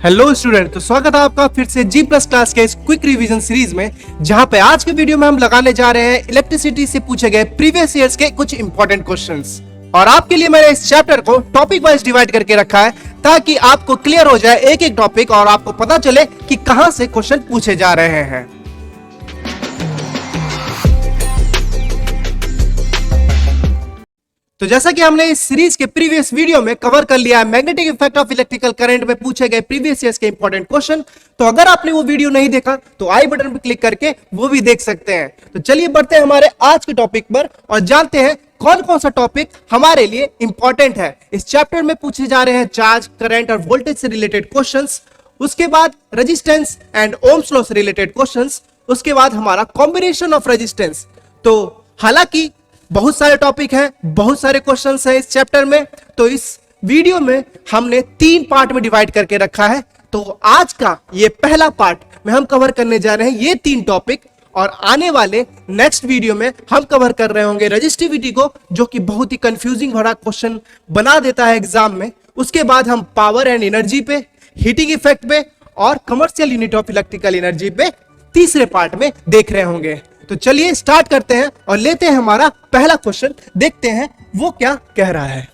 Hello student, तो स्वागत है आपका फिर से जी प्लस क्लास के इस क्विक रिवीजन सीरीज में, जहां पे आज के वीडियो में हम लगाने जा रहे हैं इलेक्ट्रिसिटी से पूछे गए प्रीवियस ईयर्स के कुछ इंपॉर्टेंट क्वेश्चंस। और आपके लिए मैंने इस चैप्टर को टॉपिक वाइज डिवाइड करके रखा है ताकि आपको क्लियर हो जाए एक एक टॉपिक और आपको पता चले कि कहां से क्वेश्चन पूछे जा रहे हैं। तो जैसा कि हमने इस सीरीज के प्रीवियस वीडियो में कवर कर लिया है magnetic effect of electrical current में पूछे गए प्रीवियस ईयर्स के इंपॉर्टेंट क्वेश्चन, तो अगर आपने वो वीडियो नहीं देखा तो आई बटन पर क्लिक करके वो भी देख सकते हैं। तो चलिए बढ़ते हैं हमारे आज के टॉपिक पर और जानते हैं कौन कौन सा टॉपिक हमारे लिए इंपॉर्टेंट है। इस चैप्टर में पूछे जा रहे हैं चार्ज, करंट और वोल्टेज से रिलेटेड क्वेश्चंस, उसके बाद रेजिस्टेंस एंड ओम्स लॉ से रिलेटेड क्वेश्चंस, उसके बाद हमारा कॉम्बिनेशन ऑफ रेजिस्टेंस। तो हालांकि बहुत सारे टॉपिक हैं, बहुत सारे क्वेश्चंस हैं इस चैप्टर में, तो इस वीडियो में हमने 3 पार्ट में डिवाइड करके रखा है। तो आज का ये पहला पार्ट में हम कवर करने जा रहे हैं ये 3 टॉपिक, और आने वाले नेक्स्ट वीडियो में हम कवर कर रहे होंगे रेजिस्टिविटी को, जो कि बहुत ही कंफ्यूजिंग भरा क्वेश्चन बना देता है एग्जाम में। उसके बाद हम पावर एंड एनर्जी पे, हीटिंग इफेक्ट पे और commercial unit of electrical energy पे तीसरे पार्ट में देख रहे होंगे। तो चलिए स्टार्ट करते हैं और लेते हैं हमारा पहला क्वेश्चन, देखते हैं वो क्या कह रहा है।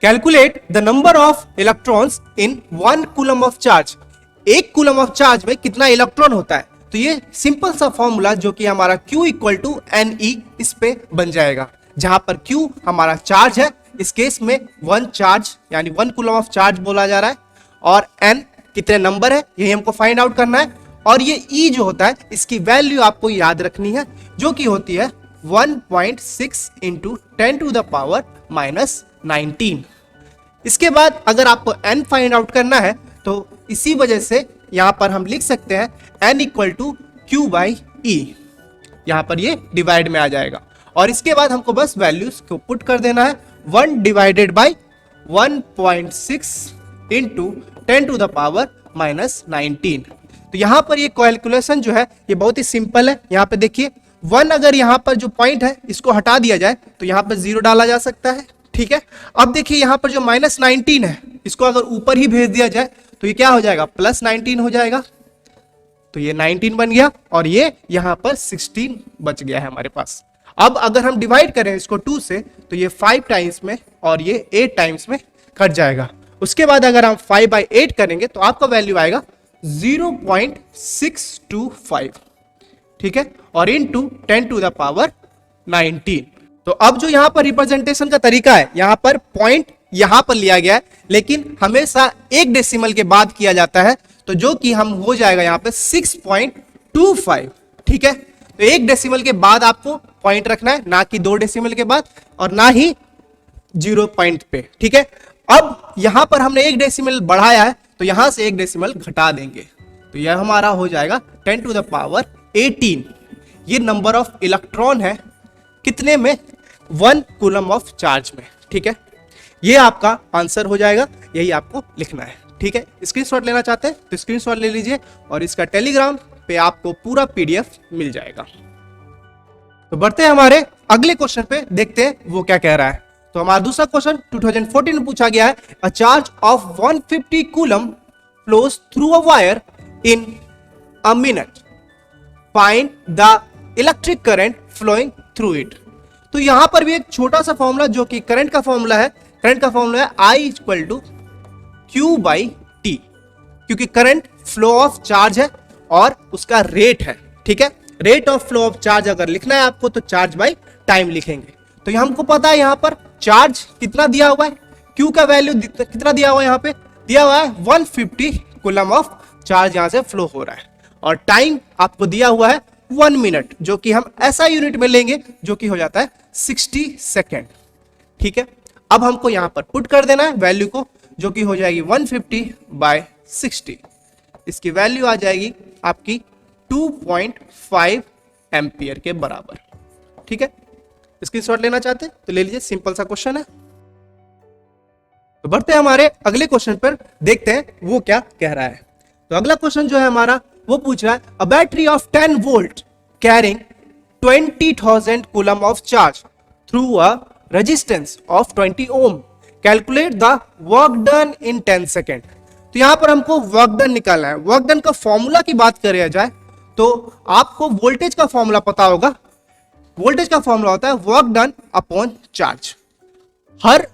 Calculate the number of electrons in 1 coulomb of charge. 1 coulomb of charge में कितना इलेक्ट्रॉन होता है? तो ये सिंपल सा फॉर्मूला जो कि हमारा Q इक्वल टू NE इस पे बन जाएगा, जहां पर Q हमारा चार्ज है, इस केस में 1 चार्ज यानी 1 कूलम ऑफ चार्ज बोला जा रहा है, और N कितने नंबर है यही हमको फाइंड आउट करना है। और ये E जो होता है इसकी वैल्यू आपको याद रखनी है, जो कि होती है 1.6 इंटू 10 टू द पावर -19। इसके बाद अगर आपको N फाइंड आउट करना है तो इसी वजह से यहां पर हम लिख सकते हैं N equal to Q by E, यहां पर ये डिवाइड में आ जाएगा। और इसके बाद हमको बस वैल्यूज को पुट कर देना है, 1 divided by 1.6 into 10 to the power -19। तो यहां पर ये कैलकुलेशन जो है ये बहुत ही सिंपल है। यहां पे देखिए 1, अगर यहां पर जो पॉइंट है इसको हटा दिया जाए तो यहां पर 0 डाला जा सकता है, ठीक है। अब देखिए यहां पर जो -19 है इसको अगर ऊपर ही भेज दिया जाए तो ये क्या हो जाएगा, +19 हो जाएगा। तो ये 19 बन गया और ये यहां पर 16 बच गया है हमारे पास। अब अगर हम डिवाइड करें इसको 2 से तो ये 5 टाइम्स में और ये 8 टाइम्स में कट जाएगा। उसके बाद अगर हम 5/8 करेंगे तो आपका वैल्यू आएगा 0.625, ठीक है, और इनटू 10 टू द पावर 19। तो अब जो यहां पर रिप्रेजेंटेशन का तरीका है, यहां पर पॉइंट यहां पर लिया गया है, लेकिन हमेशा 1 डेसिमल के बाद किया जाता है, तो जो कि हम हो जाएगा यहां पे 6.25, ठीक है। तो 1 डेसिमल के बाद आपको पॉइंट रखना है, ना कि 2 डेसिमल के बाद और ना ही 0 पॉइंट पे, ठीक है। अब यहां पर हमने 1 डेसिमल बढ़ाया है तो यहां से 1 डेसिमल घटा देंगे, तो यह हमारा हो जाएगा 10 टू द पावर 18। ये नंबर ऑफ इलेक्ट्रॉन है कितने में, 1 कूलम ऑफ चार्ज में, ठीक है। ये आपका आंसर हो जाएगा, यही आपको लिखना है, ठीक है। स्क्रीनशॉट लेना चाहते हैं तो स्क्रीनशॉट ले लीजिए और इसका टेलीग्राम पे आपको पूरा PDF मिल जाएगा। तो बढ़ते हैं हमारे अगले क्वेश्चन पे, देखते हैं वो क्या कह रहा है। तो हमारा दूसरा क्वेश्चन 2014 में पूछा गया है, a charge of 150 coulomb flows through a wire in a minute, find the electric current flowing through it. तो यहां पर भी एक छोटा सा फॉर्मूला जो कि करंट का फॉर्मूला है, करंट का फॉर्मूला है I equal to Q by T, क्योंकि करंट फ्लो ऑफ चार्ज है और उसका रेट है, ठीक है। Rate of flow of charge अगर लिखना है आपको तो चार्ज बाई टाइम लिखेंगे। तो हमको पता है यहां पर चार्ज कितना दिया हुआ है, Q का वैल्यू कितना दिया हुआ है, यहां पे दिया हुआ है 150 कूलम ऑफ चार्ज यहां से फ्लो हो रहा है, और टाइम आपको दिया हुआ है 1 मिनट, जो कि हम ऐसा यूनिट में लेंगे जो कि हो जाता है 60 सेकेंड, ठीक है। अब हमको यहां पर पुट कर देना है वैल्यू को, जो कि हो जाएगी 150/60। इसकी वैल्यू आ जाएगी आपकी 2.5 एम्पियर के बराबर, ठीक है। स्क्रीनशॉट लेना चाहते हैं तो ले लीजिए, सिंपल सा क्वेश्चन है। तो बढ़ते हैं हमारे अगले क्वेश्चन पर, देखते हैं वो क्या कह रहा है। तो अगला क्वेश्चन जो है हमारा वो पूछ रहा है, a battery of 10 volt carrying 20,000 coulomb of charge through a resistance of 20 ohm, calculate the work done in 10 second. तो तो यहां पर हमको वर्क डन निकालना है। वर्क डन का फॉर्मूला की बात करें जाए तो आपको वोल्टेज का फॉर्मूला पता होगा। वोल्टेज का फॉर्मूला होता है वर्क डन अपॉन चार्ज। हर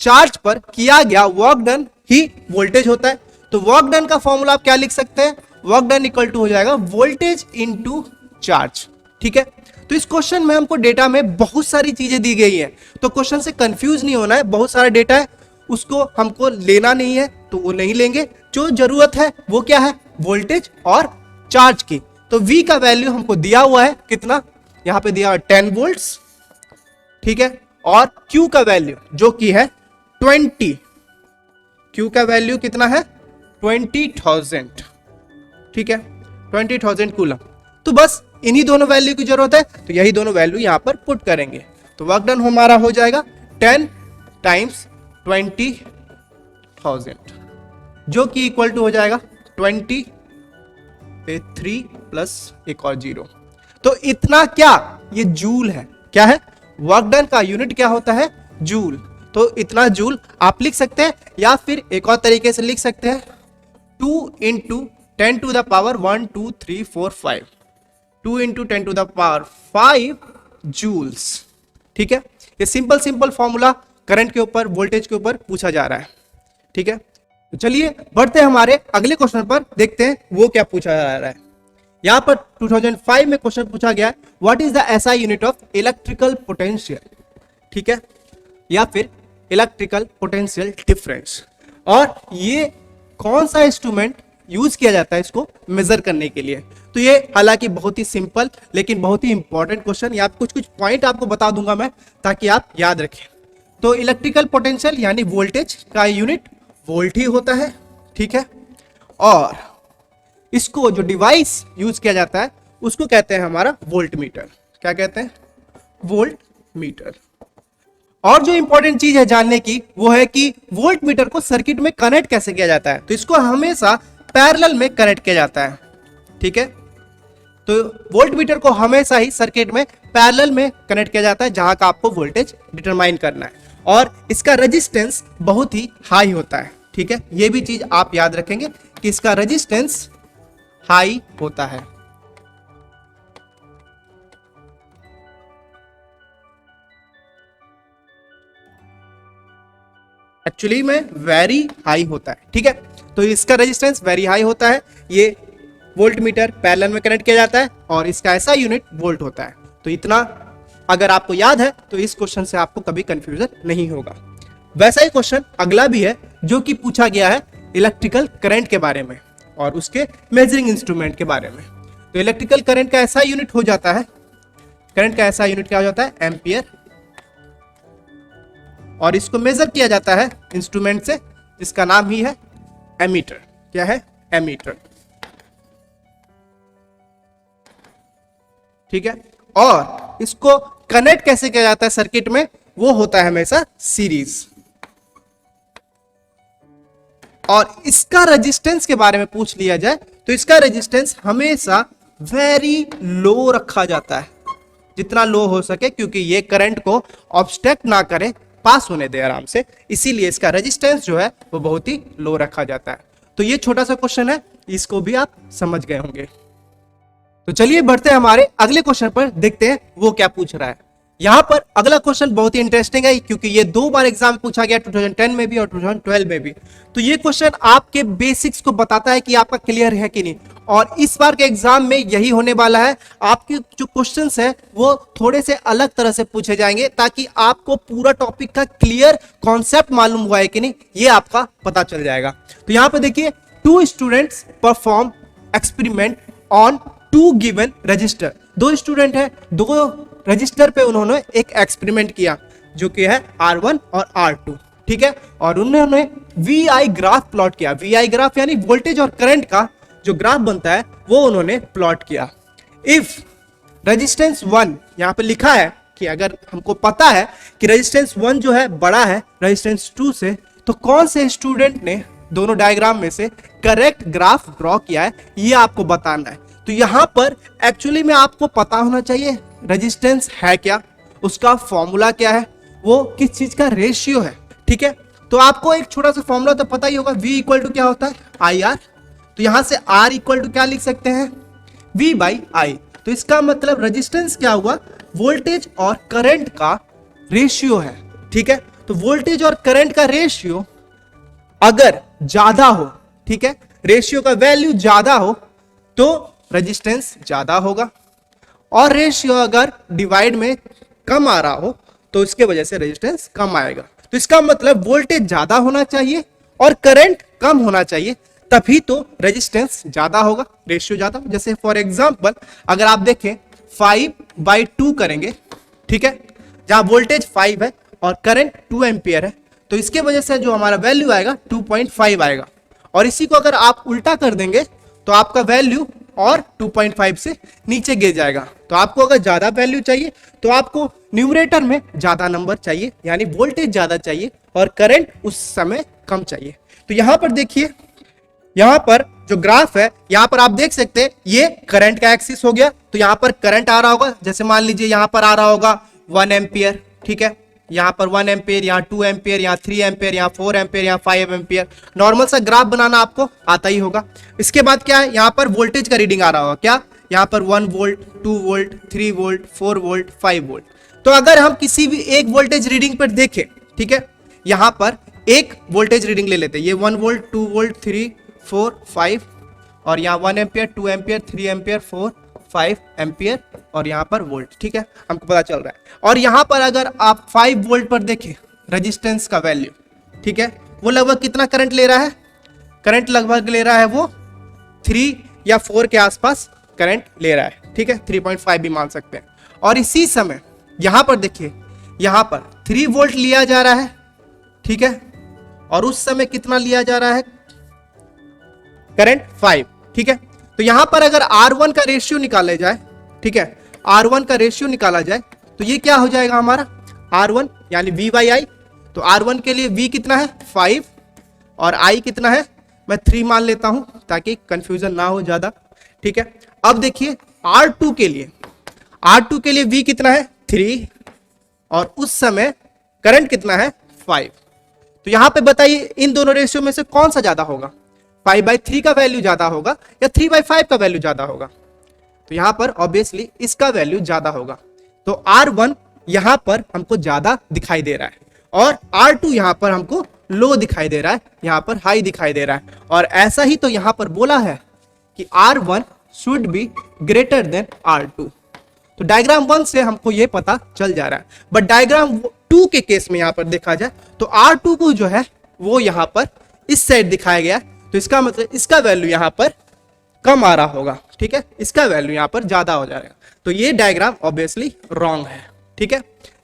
चार्ज पर किया गया वर्क डन ही वोल्टेज होता है। तो वर्क डन का फॉर्मूला आप क्या लिख सकते हैं, वर्क डन इक्वल टू हो जाएगा वोल्टेज इनटू चार्ज। ठीक है, तो इस क्वेश्चन में हमको डेटा में बहुत सारी चीजें दी गई है, तो क्वेश्चन से कंफ्यूज नहीं होना है। बहुत सारा डेटा है, उसको हमको लेना नहीं है तो वो नहीं लेंगे। जो जरूरत है वो क्या है, वोल्टेज और चार्ज की। तो V का वैल्यू हमको दिया हुआ है कितना, यहां पे दिया हुआ 10 वोल्ट्स। ठीक है, और Q का वैल्यू जो कि है 20, Q का वैल्यू कितना है 20,000। ठीक है, 20,000 कूलम। तो बस इन्हीं दोनों वैल्यू की जरूरत है, तो यही दोनों वैल्यू यहां पर पुट करेंगे। तो वर्क डन हमारा हो जाएगा 10 टाइम्स 20,000 जो कि इक्वल टू हो जाएगा 20 पे 3 प्लस एक और 0। तो इतना क्या, ये जूल है। क्या है, वर्क डन का यूनिट क्या होता है, जूल। तो इतना जूल आप लिख सकते हैं, या फिर एक और तरीके से लिख सकते हैं 2 into 10 to the power 1 2 3 4 5, 2 into 10 to the power 5 joules. ठीक है, ये सिंपल फॉर्मूला करंट के ऊपर, वोल्टेज के ऊपर पूछा जा रहा है। ठीक है, तो चलिए बढ़ते हैं हमारे अगले क्वेश्चन पर, देखते हैं वो क्या पूछा जा रहा है। यहां पर 2005 में क्वेश्चन पूछा गया है, what is the SI unit of electrical potential. ठीक है, या फिर इलेक्ट्रिकल पोटेंशियल डिफरेंस। और ये कौन सा इंस्ट्रूमेंट यूज किया जाता है इसको मेजर करने के लिए। तो ये हालांकि बहुत ही सिंपल लेकिन बहुत ही इंपॉर्टेंट क्वेश्चन, या कुछ पॉइंट आपको बता दूंगा मैं ताकि आप याद रखें। तो इलेक्ट्रिकल पोटेंशियल यानी वोल्टेज का यूनिट वोल्ट ही होता है। ठीक है, और इसको जो डिवाइस यूज किया जाता है उसको कहते हैं हमारा वोल्ट मीटर। क्या कहते हैं, वोल्ट मीटर। और जो इंपॉर्टेंट चीज है जानने की वो है कि वोल्ट मीटर को सर्किट में कनेक्ट कैसे किया जाता है। तो इसको हमेशा पैरेलल में कनेक्ट किया जाता है। ठीक है, तो वोल्ट मीटर को हमेशा ही सर्किट में पैरेलल में कनेक्ट किया जाता है जहां का आपको वोल्टेज डिटरमाइन करना है, और इसका रेजिस्टेंस बहुत ही हाई होता है। ठीक है, ये भी चीज आप याद रखेंगे कि इसका रेजिस्टेंस हाई होता है। एक्चुअली में वेरी हाई होता है। ठीक है, तो इसका रेजिस्टेंस वेरी हाई होता है। ये वोल्ट मीटर पैरेलल में कनेक्ट किया जाता है और इसका ऐसा यूनिट वोल्ट होता है। तो इतना अगर आपको याद है तो इस क्वेश्चन से आपको कभी कंफ्यूजन नहीं होगा। वैसा ही क्वेश्चन अगला भी है जो कि पूछा गया है इलेक्ट्रिकल करंट के बारे में और उसके मेजरिंग इंस्ट्रूमेंट के बारे में। तो इलेक्ट्रिकल करंट का ऐसा यूनिट हो जाता है, करंट का ऐसा यूनिट क्या हो जाता है, एम्पियर, और इसको मेजर किया जाता है इंस्ट्रूमेंट से जिसका नाम ही है एमीटर। क्या है, एमीटर। ठीक है, और इसको कनेक्ट कैसे किया जाता है सर्किट में, वो होता है हमेशा सीरीज। और इसका रेजिस्टेंस के बारे में पूछ लिया जाए तो इसका रेजिस्टेंस हमेशा वेरी लो रखा जाता है, जितना लो हो सके, क्योंकि ये करंट को ऑब्स्ट्रक्ट ना करे, पास होने दे आराम से, इसीलिए इसका रेजिस्टेंस जो है वो बहुत ही लो रखा जाता है। तो ये छोटा सा क्वेश्चन है, इसको भी आप समझ गए होंगे। तो चलिए बढ़ते हैं हमारे अगले क्वेश्चन पर, देखते हैं वो क्या पूछ रहा है। यहां पर अगला क्वेश्चन बहुत ही इंटरेस्टिंग है क्योंकि ये 2 बार एग्जाम में पूछा गया, 2010 में भी और 2012 में भी। तो ये क्वेश्चन आपके बेसिक्स को बताता है कि आपका क्लियर है कि नहीं, और इस बार के एग्जाम में यही होने वाला है। आपके जो क्वेश्चंस है वो थोड़े से अलग तरह से पूछे जाएंगे ताकि आपको पूरा टॉपिक का क्लियर कॉन्सेप्ट मालूम हुआ है कि नहीं ये आपका पता चल जाएगा। तो यहां पर देखिए, 2 students perform experiment on 2 given register. 2 student है, 2 रजिस्टर पे उन्होंने एक एक्सपेरिमेंट किया जो कि है R1 और R2। ठीक है, और उन्होंने VI ग्राफ प्लॉट किया। VI ग्राफ यानी वोल्टेज और करंट का जो ग्राफ बनता है वो उन्होंने प्लॉट किया। इफ रेजिस्टेंस 1, यहां पे लिखा है कि अगर हमको पता है कि रेजिस्टेंस 1 जो है बड़ा है रेजिस्टेंस 2 से, तो कौन से स्टूडेंट ने दोनों डायग्राम में से करेक्ट ग्राफ ड्रॉ किया है, ये आपको बताना है। तो यहां पर एक्चुअली में आपको पता होना चाहिए रेजिस्टेंस है क्या, उसका फॉर्मूला क्या है, वो किस चीज का रेशियो है। ठीक है, तो आपको एक छोटा सा फॉर्मूला तो पता ही होगा, V इक्वल टू क्या होता है IR। तो यहां से R इक्वल टू क्या लिख सकते हैं, V बाई I। तो इसका मतलब रेजिस्टेंस क्या हुआ, वोल्टेज और करंट का रेशियो है। ठीक है, तो वोल्टेज और करंट का रेशियो अगर ज्यादा हो, ठीक है, रेशियो का वैल्यू ज्यादा हो तो रेजिस्टेंस ज्यादा होगा, और रेशियो अगर डिवाइड में कम आ रहा हो तो इसके वजह से रेजिस्टेंस कम आएगा। तो इसका मतलब वोल्टेज ज्यादा होना चाहिए और करंट कम होना चाहिए, तभी तो रेजिस्टेंस ज्यादा होगा, रेशियो ज्यादा। जैसे फॉर एग्जांपल अगर आप देखें 5/2 करेंगे, ठीक है, जहां वोल्टेज 5 है और करंट 2 एम्पियर है, तो इसके वजह से जो हमारा वैल्यू आएगा 2.5 आएगा। और इसी को अगर आप उल्टा कर देंगे तो आपका वैल्यू और 2.5 से नीचे गिर जाएगा। तो आपको अगर ज्यादा वैल्यू चाहिए तो आपको न्यूमरेटर में ज्यादा नंबर चाहिए, यानी वोल्टेज ज्यादा चाहिए और करंट उस समय कम चाहिए। तो यहां पर देखिए, यहां पर जो ग्राफ है, यहां पर आप देख सकते हैं ये करंट का एक्सिस हो गया। तो यहां पर करंट आ रहा होगा, जैसे मान लीजिए यहां पर आ रहा होगा 1 एम्पियर, ठीक है, यहां पर 1 एम्पियर, यहाँ 2 एम्पियर, यहाँ 3 एम्पियर, यहाँ 4 एम्पियर, यहाँ 5 एम्पियर। नॉर्मल सा ग्राफ बनाना आपको आता ही होगा। इसके बाद क्या है, यहाँ पर वोल्टेज का रीडिंग आ रहा होगा, क्या, यहाँ पर 1 volt, 2 volt, 3 volt, 4 volt, 5 volt. तो अगर हम किसी भी एक वोल्टेज रीडिंग पर देखें, ठीक है, यहाँ पर एक वोल्टेज रीडिंग ले लेते हैं, ये 1 वोल्ट, 2 वोल्ट, 3, 4, 5, और यहाँ 1 एम्पियर, 2 एम्पियर, 3 एम्पियर, 4, 5 एम्पियर, और यहाँ पर वोल्ट। ठीक है, हमको पता चल रहा है। और यहाँ पर अगर आप 5 वोल्ट पर देखें रेजिस्टेंस का वैल्यू, ठीक है, वो लगभग कितना करंट ले रहा है, करंट लगभग ले रहा है वो 3 या 4 के आसपास करंट ले रहा है। ठीक है, 3.5 भी मान सकते हैं। और इसी समय यहाँ पर देखिए, यहाँ पर 3 वोल्ट लिया जा रहा है, ठीक है, और उस समय कितना लिया जा रहा है करंट 5। ठीक है, तो यहां पर अगर R1 का रेशियो निकाला जाए, ठीक है, R1 का रेशियो निकाला जाए तो ये क्या हो जाएगा हमारा R1 यानी V बाई I। तो R1 के लिए V कितना है 5 और I कितना है, मैं 3 मान लेता हूं ताकि कंफ्यूजन ना हो ज्यादा। ठीक है, अब देखिए R2 के लिए V कितना है 3 और उस समय करंट कितना है 5। तो यहां पे बताइए इन दोनों रेशियो में से कौन सा ज्यादा होगा, 5/3 का वैल्यू ज्यादा होगा या 3/5 का वैल्यू ज्यादा होगा। तो यहां पर ऑब्वियसली इसका वैल्यू ज्यादा होगा। तो R1 यहां पर हमको ज्यादा दिखाई दे रहा है और R2 यहां पर हमको लो दिखाई दे रहा है, यहां पर हाई दिखाई दे रहा है। और ऐसा ही तो यहां पर बोला है कि R1 should be greater than R2। तो डायग्राम 1 से हमको ये पता चल जा रहा है। बट डायग्राम 2 के केस में यहां पर देखा जाए तो R2 को जो है वो यहां पर इस साइड दिखाया गया है, तो इसका मतलब इसका वैल्यू यहां पर कम आ रहा होगा। ठीक है, इसका वैल्यू यहां पर ज्यादा हो जाएगा। तो ये डायग्राम ऑब्वियसली रॉन्ग है। ठीक है,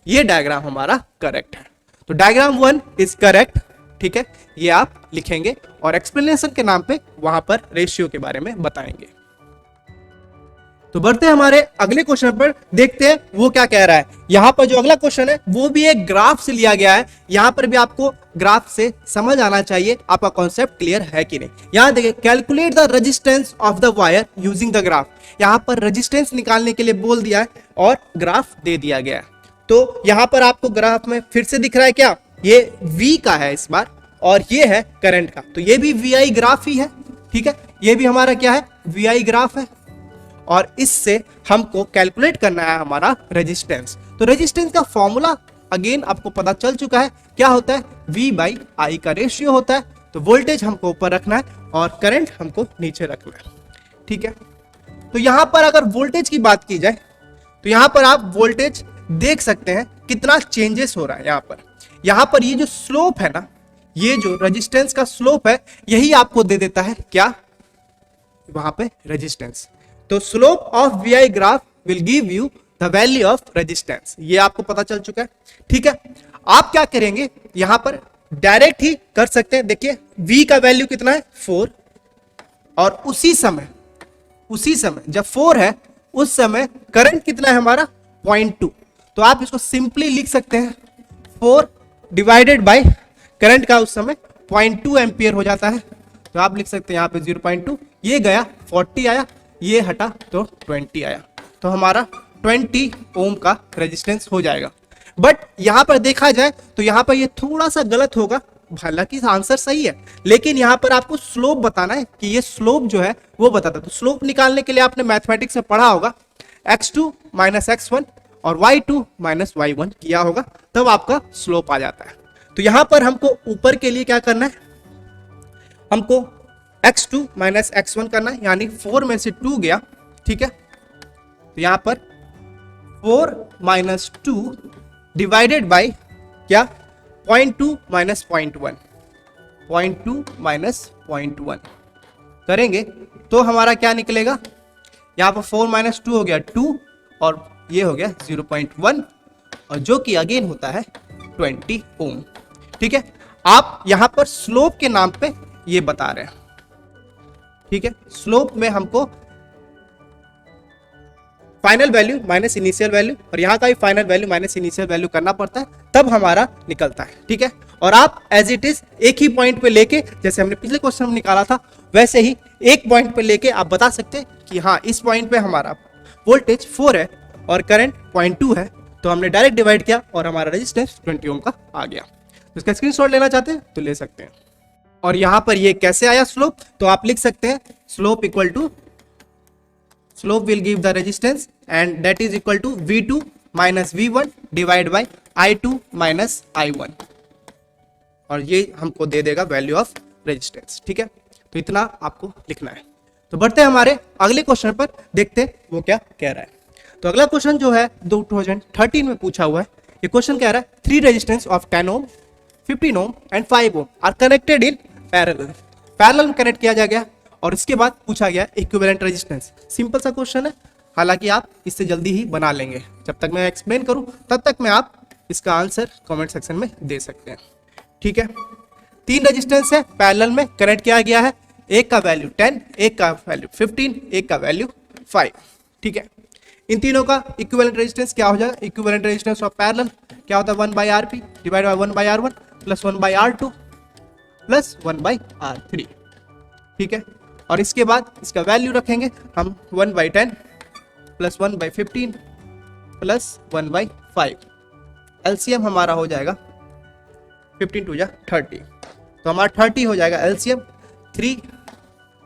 ये डायग्राम हमारा करेक्ट है। तो डायग्राम 1 इज करेक्ट। ठीक है, ये आप लिखेंगे और एक्सप्लेनेशन के नाम पे वहां पर रेशियो के बारे में बताएंगे। तो बढ़ते हैं हमारे अगले क्वेश्चन पर, देखते हैं वो क्या कह रहा है। यहां पर जो अगला क्वेश्चन है वो भी एक ग्राफ से लिया गया है। यहां पर भी आपको ग्राफ से समझ आना चाहिए आपका कॉन्सेप्ट क्लियर है कि नहीं। यहां देखिए, calculate the resistance of the wire using the graph. यहां पर रेजिस्टेंस निकालने के लिए बोल दिया है और ग्राफ दे दिया गया है। तो यहां पर आपको ग्राफ में फिर से दिख रहा है क्या, ये V का है इस बार और ये है करंट का, तो ये भी VI ग्राफ ही है। ठीक है, ये भी हमारा क्या है VI ग्राफ है और इससे हमको कैलकुलेट करना है हमारा रेजिस्टेंस। तो रेजिस्टेंस का फॉर्मूला अगेन आपको पता चल चुका है, क्या होता है V बाई I का रेशियो होता है। तो वोल्टेज हमको ऊपर रखना है और करंट हमको नीचे रखना है। ठीक है, तो यहां पर अगर वोल्टेज की बात की जाए तो यहां पर आप वोल्टेज देख सकते हैं कितना चेंजेस हो रहा है। यहां पर ये जो स्लोप है ना, ये जो रेजिस्टेंस का स्लोप है यही आपको दे देता है क्या वहां पे रेजिस्टेंस। तो slope of VI graph will give you the value of resistance, ये आपको पता चल चुका है। ठीक है, आप क्या करेंगे यहां पर डायरेक्ट ही कर सकते हैं। देखिए V का वैल्यू कितना है 4 और उसी समय जब 4 है उस समय करंट कितना है हमारा 0.2। तो आप इसको सिंपली लिख सकते हैं 4 डिवाइडेड बाय करंट का उस समय 0.2 एम्पियर हो जाता है। तो आप लिख सकते हैं यहाँ पे 0.2, ये गया 40 आया, ये हटा तो 20 आया, तो हमारा 20 ओम का रेजिस्टेंस हो जाएगा। बट यहां पर देखा जाए तो यहां पर ये थोड़ा सा गलत होगा, हालांकि आंसर सही है, लेकिन यहाँ पर आपको स्लोप बताना है कि ये स्लोप जो है वो बताता है। तो स्लोप निकालने के लिए आपने मैथमेटिक्स में पढ़ा होगा x2 माइनस x1 और y2 माइनस y1 किया होगा, तब आपका स्लोप आ जाता है। तो यहां पर हमको ऊपर के लिए क्या करना है, हमको x2 माइनस x1 करना है, यानी 4 में से 2 गया, ठीक है। तो यहां पर 4 माइनस 2 डिवाइडेड बाई क्या 0.2 माइनस 0.1, 0.2 माइनस 0.1 करेंगे तो हमारा क्या निकलेगा, यहाँ पर 4 माइनस 2 हो गया 2 और ये हो गया 0.1 और जो कि अगेन होता है 20 ओम, ठीक है। आप यहाँ पर स्लोप के नाम पे ये बता रहे हैं, ठीक है। स्लोप में हमको final value minus initial value और यहाँ का भी final value minus initial value करना पड़ता है, तब हमारा निकलता है, ठीक है। और आप एज इट इज एक ही पॉइंट पे लेके, जैसे हमने पिछले क्वेश्चन में निकाला था वैसे ही एक पॉइंट पे लेके आप बता सकते हैं कि हाँ इस पॉइंट पे हमारा वोल्टेज 4 है और करंट 0.2 है, तो हमने डायरेक्ट डिवाइड किया और हमारा रेजिस्टेंस 20 ओम का आ गया। तो इसका स्क्रीनशॉट लेना चाहते हैं तो ले सकते हैं। और यहाँ पर ये कैसे आया स्लोप, तो आप लिख सकते हैं slope equal to, slope will give the resistance and that is equal to V2 minus V1 divide by I2 minus I1, और ये हमको दे देगा वैल्यू ऑफ रेजिस्टेंस, ठीक है। तो इतना आपको लिखना है। तो बढ़ते हैं हमारे अगले क्वेश्चन पर, देखते हैं वो क्या कह रहा है। तो अगला क्वेश्चन जो है 2013 में पूछा हुआ है। ये क्वेश्चन कह रहा है 3 resistance of 10 ohm, 15 ohm and 5 ohm are connected in parallel. Parallel में कनेक्ट किया जा गया और इसके बाद पूछा गया इक्विवेलेंट रेजिस्टेंस। सिंपल सा क्वेश्चन है, हालांकि आप इससे जल्दी ही बना लेंगे। जब तक मैं एक्सप्लेन करूं तब तक में आप इसका आंसर कमेंट सेक्शन में दे सकते हैं, ठीक है। 3 रेजिस्टेंस है, पैरेलल में कनेक्ट किया गया है, एक का वैल्यू 10, एक का वैल्यू 15, एक का वैल्यू 5, ठीक है। इन तीनों का इक्विवेलेंट रेजिस्टेंस क्या हो जाएगा, इक्विवेलेंट रेजिस्टेंस ऑफ पैरेलल क्या होता है 1/Rp divide by 1/R1 plus 1/R2 plus 1/R3, ठीक है। और इसके बाद इसका वैल्यू रखेंगे हम 1/10 प्लस 1/15 प्लस 1/5, एलसीएम हमारा हो जाएगा 15 2 30, तो हमारा 30 हो जाएगा एलसीएम। 3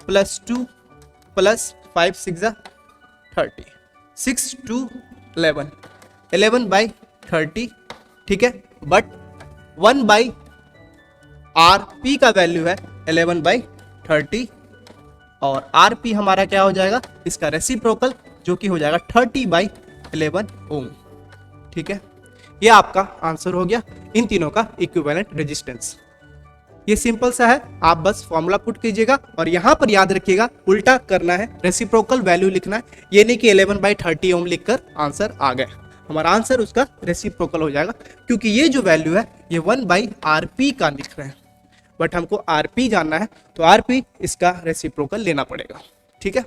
प्लस 2 प्लस 5 6 30, 6 2 11, 11/30, ठीक है। बट 1/Rp का वैल्यू है 11/30 और Rp हमारा क्या हो जाएगा, इसका रेसिप्रोकल जो कि हो जाएगा 30/11 ओम, ठीक है। ये आपका आंसर हो गया इन तीनों का इक्विवेलेंट रेजिस्टेंस। ये सिंपल सा है, आप बस फॉर्मूला पुट कीजिएगा और यहां पर याद रखिएगा उल्टा करना है, रेसिप्रोकल वैल्यू लिखना है। ये नहीं कि 11/30 ओम लिखकर आंसर आ गया, हमारा आंसर उसका रेसिप्रोकल हो जाएगा, क्योंकि ये जो वैल्यू है ये 1/Rp का लिख रहे हैं, बट हमको Rp जानना है, तो Rp इसका रेसिप्रोकल लेना पड़ेगा, ठीक है।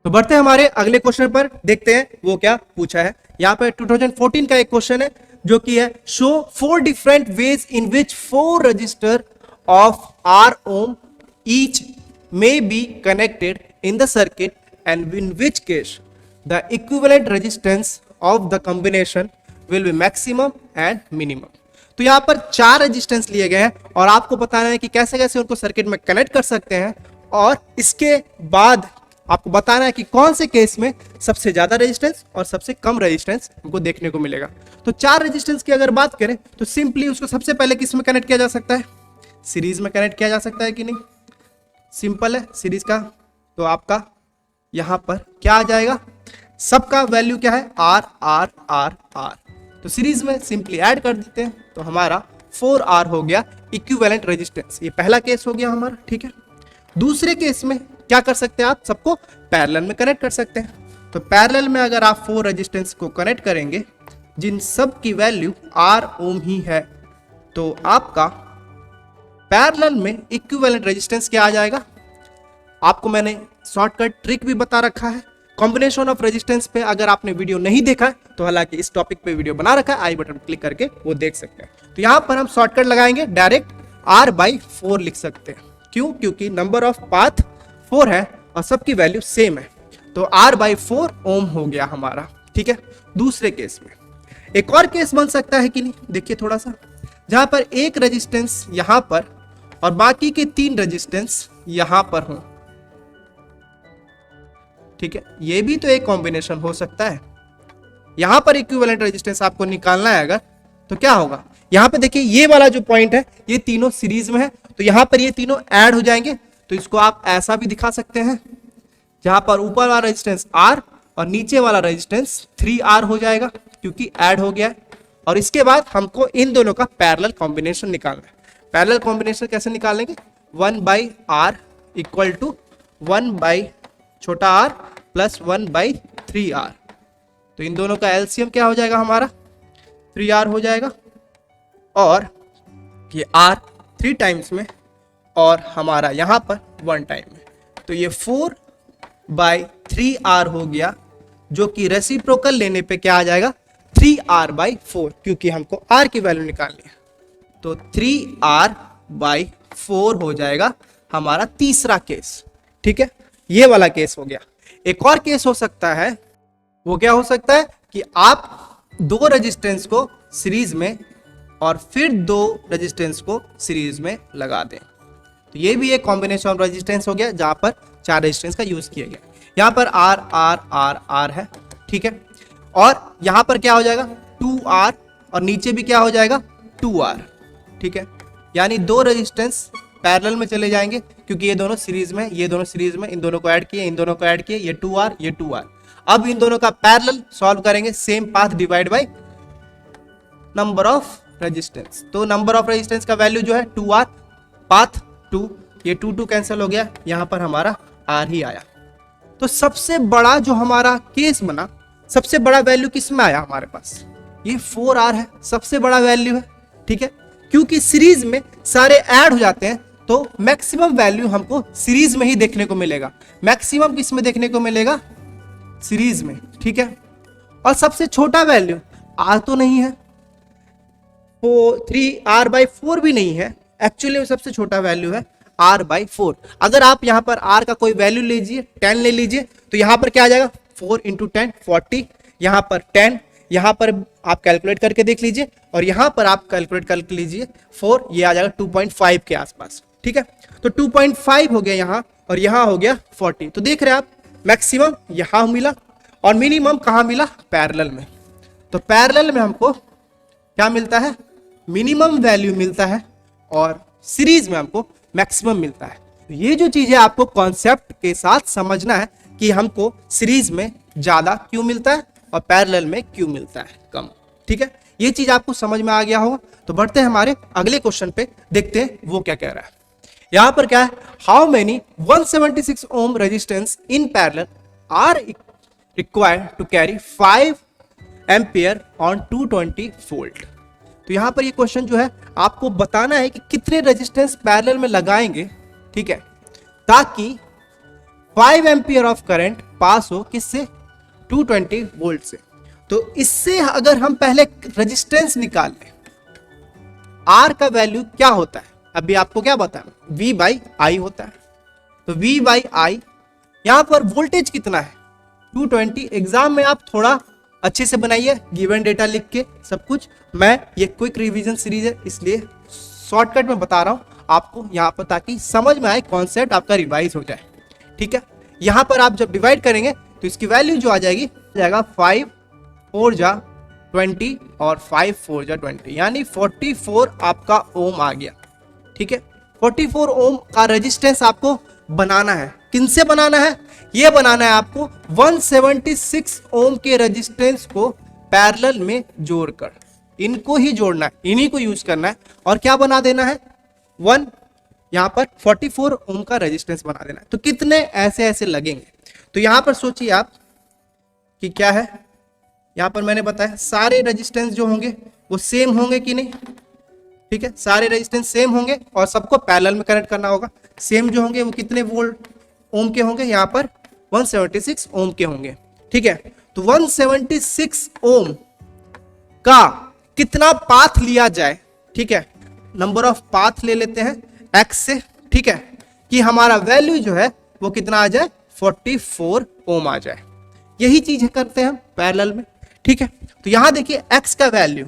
तो बढ़ते हैं हमारे अगले क्वेश्चन पर, देखते हैं वो क्या पूछा है। यहाँ पे 2014 का एक क्वेश्चन है जो कि है show 4 different ways in which 4 register of R ohm each may be connected in the circuit and in which case the equivalent resistance of the combination will be maximum and minimum। तो यहाँ पर 4 resistance लिए गए हैं और आपको बताना है कि कैसे कैसे उनको सर्किट में कनेक्ट कर सकते हैं, और इसके बाद आपको बताना है कि कौन से केस में सबसे ज्यादा रेजिस्टेंस और सबसे कम रेजिस्टेंस हमको देखने को मिलेगा। तो 4 रेजिस्टेंस की अगर बात करें तो सिंपली उसको सबसे पहले किस में कनेक्ट किया जा सकता है, सीरीज में कनेक्ट किया जा सकता है कि नहीं, सिंपल है सीरीज का। तो आपका यहां पर क्या आ जाएगा, सबका वैल्यू क्या है R R R R, तो सीरीज में सिंपली ऐड कर देते हैं तो हमारा 4R हो गया इक्विवेलेंट रेजिस्टेंस। ये पहला केस हो गया हमारा, ठीक है। दूसरे केस में क्या कर सकते हैं, आप सबको पैरेलल में कनेक्ट कर सकते हैं। तो पैरेलल में अगर आप 4 रेजिस्टेंस को कनेक्ट करेंगे जिन सब की वैल्यू R ओम ही है, तो आपका पैरेलल में इक्विवेलेंट रेजिस्टेंस क्या आ जाएगा। आपको मैंने शॉर्टकट ट्रिक भी बता रखा है कॉम्बिनेशन ऑफ रेजिस्टेंस पे, अगर आपने वीडियो नहीं देखा है तो हालांकि इस टॉपिक पे वीडियो बना रखा है, आई बटन क्लिक करके वो देख सकते हैं। तो यहाँ पर हम शॉर्टकट लगाएंगे, डायरेक्ट R/4 लिख सकते हैं। क्यों, क्योंकि नंबर ऑफ पाथ 4 है और सबकी वैल्यू सेम है, तो R/4 ओम हो गया हमारा, ठीक है। दूसरे केस में एक और केस बन सकता है कि नहीं, देखिए थोड़ा सा, जहां पर एक रेजिस्टेंस यहां पर और बाकी के 3 रेजिस्टेंस यहां पर हों। ठीक है, ये भी तो एक कॉम्बिनेशन हो सकता है। यहां पर इक्विवेलेंट रेजिस्टेंस आपको निकालना है अगर, तो क्या होगा, यहां पे देखिए ये वाला जो पॉइंट है ये तीनों सीरीज में है, तो यहां पर ये तीनों ऐड हो जाएंगे। तो इसको आप ऐसा भी दिखा सकते हैं, जहां पर ऊपर वाला रेजिस्टेंस R और नीचे वाला रेजिस्टेंस 3R हो जाएगा क्योंकि ऐड हो गया है। और इसके बाद हमको इन दोनों का पैरेलल कॉम्बिनेशन निकालना है। पैरेलल कॉम्बिनेशन कैसे निकालेंगे, 1/R equal to 1/r plus 1/3R। तो इन दोनों का एलसीएम क्या हो जाएगा हमारा, 3R हो जाएगा, और ये R 3 टाइम्स में और हमारा यहां पर 1 टाइम में, तो ये 4/3R हो गया, जो कि रेसिप्रोकल लेने पे क्या आ जाएगा, 3R/4, क्योंकि हमको R की वैल्यू निकालनी है। तो 3R/4 हो जाएगा हमारा तीसरा केस। ठीक है, ये वाला केस हो गया। एक और केस हो सकता है, वो क्या हो सकता है कि आप 2 रेजिस्टेंस को सीरीज में और फिर 2 रेजिस्टेंस को सीरीज में लगा दें। तो ये भी एक कॉम्बिनेशन ऑफ रेजिस्टेंस हो गया, जहां पर 4 रेजिस्टेंस का यूज किया गया। यहां पर R R R R है। ठीक है, और यहां पर क्या हो जाएगा, 2R, और नीचे भी क्या हो जाएगा, 2R। ठीक है, यानी 2 रेजिस्टेंस पैरेलल में चले जाएंगे, क्योंकि ये दोनों सीरीज में, ये दोनों सीरीज में, इन दोनों को ऐड किए, इन दोनों को ऐड किए, ये 2R, ये 2R। अब इन दोनों का पैरेलल सॉल्व करेंगे, same path divide by number of resistance. तो नंबर ऑफ रेजिस्टेंस का वैल्यू जो है 2R, पाथ 2, ये 2 कैंसिल हो गया, यहां पर हमारा R ही आया। तो सबसे बड़ा जो हमारा केस बना, सबसे बड़ा वैल्यू किस में आया हमारे पास, ये 4R है, सबसे बड़ा वैल्यू है। ठीक है, क्योंकि सीरीज में सारे ऐड हो जाते हैं, तो मैक्सिमम वैल्यू हमको सीरीज में ही देखने को मिलेगा। मैक्सिमम किस में देखने को मिलेगा, सीरीज में। ठीक है, और सबसे छोटा वैल्यू R तो नहीं है, 3R/4 भी नहीं है, एक्चुअली सबसे छोटा वैल्यू है R/4। अगर आप यहां पर R का कोई वैल्यू लीजिए, 10 ले लीजिए, तो यहां पर क्या आ जाएगा, 4 × 10 40, यहां पर 10, यहां पर आप कैलकुलेट करके देख लीजिए, और यहां पर आप कैलकुलेट करके लीजिए 4, ये आ जाएगा 2.5 के आसपास। ठीक है, तो 2.5 हो गया यहां, और यहां हो गया 40। तो देख रहे हैं आप, मैक्सिमम यहां मिला और मिनिमम कहां मिला, पैरेलल में। तो पैरेलल में हमको क्या मिलता है, मिनिमम वैल्यू मिलता है, और सीरीज में हमको मैक्सिमम मिलता है। तो ये जो चीज है आपको कॉन्सेप्ट के साथ समझना है कि हमको सीरीज में ज्यादा क्यों मिलता है और पैरेलल में क्यों मिलता है कम। ठीक है, ये चीज आपको समझ में आ गया होगा। तो बढ़ते हैं हमारे अगले क्वेश्चन पे, देखते हैं वो क्या कह रहा है। यहां पर क्या है, how many 176 ohm resistance in parallel are required to carry 5 ampere on 220 volt. तो यहां पर ये क्वेश्चन जो है आपको बताना है कि कितने रेजिस्टेंस पैरेलल में लगाएंगे, ठीक है, ताकि 5 एम्पियर ऑफ करंट पास हो, किससे, 220 वोल्ट से। तो इससे अगर हम पहले रेजिस्टेंस निकाल लें, आर का वैल्यू क्या होता है, अभी आपको क्या बताना, V/I होता है। तो V/I, यहां पर वोल्टेज कितना है, 220। एग्जाम में आप थोड़ा अच्छे से बनाइए, गिवन डेटा लिख के सब कुछ। मैं ये क्विक रिवीजन सीरीज है, इसलिए शॉर्टकट में बता रहा हूं आपको यहां पर, ताकि समझ में आए, कॉन्सेप्ट आपका रिवाइज हो जाए। ठीक है, यहां पर आप जब डिवाइड करेंगे तो इसकी वैल्यू जो आ जाएगी, 5 4 जा 20 और 5 4 जा 20, यानी 44 आपका ओम आ गया। ठीक है, 44 ओम का रेजिस्टेंस आपको बनाना है। किनसे बनाना है, ये बनाना है आपको 176 ओम के रेजिस्टेंस को पैरेलल में जोड़कर, इनको ही जोड़ना है, इन्हीं को यूज करना है, और क्या बना देना है, 1 यहां पर 44 ओम का रेजिस्टेंस बना देना है। तो कितने ऐसे ऐसे लगेंगे, तो यहां पर सोचिए आप कि क्या है, यहां पर मैंने बताया सारे रेजिस्टेंस जो होंगे वो सेम होंगे कि नहीं। ठीक है, सारे रेजिस्टेंस सेम होंगे और सबको पैरेलल में कनेक्ट करना होगा। सेम जो होंगे वो कितने वोल्ट ओम के होंगे, यहां पर 176 ओम के होंगे। ठीक है, तो 176 ओम का कितना पाथ लिया जाए, ठीक है, नंबर ऑफ पाथ ले लेते हैं x से। ठीक है, कि हमारा वैल्यू जो है वो कितना आ जाए, 44 ओम आ जाए। यही चीज करते हैं हम पैरेलल में। ठीक है, तो यहां देखिए x का वैल्यू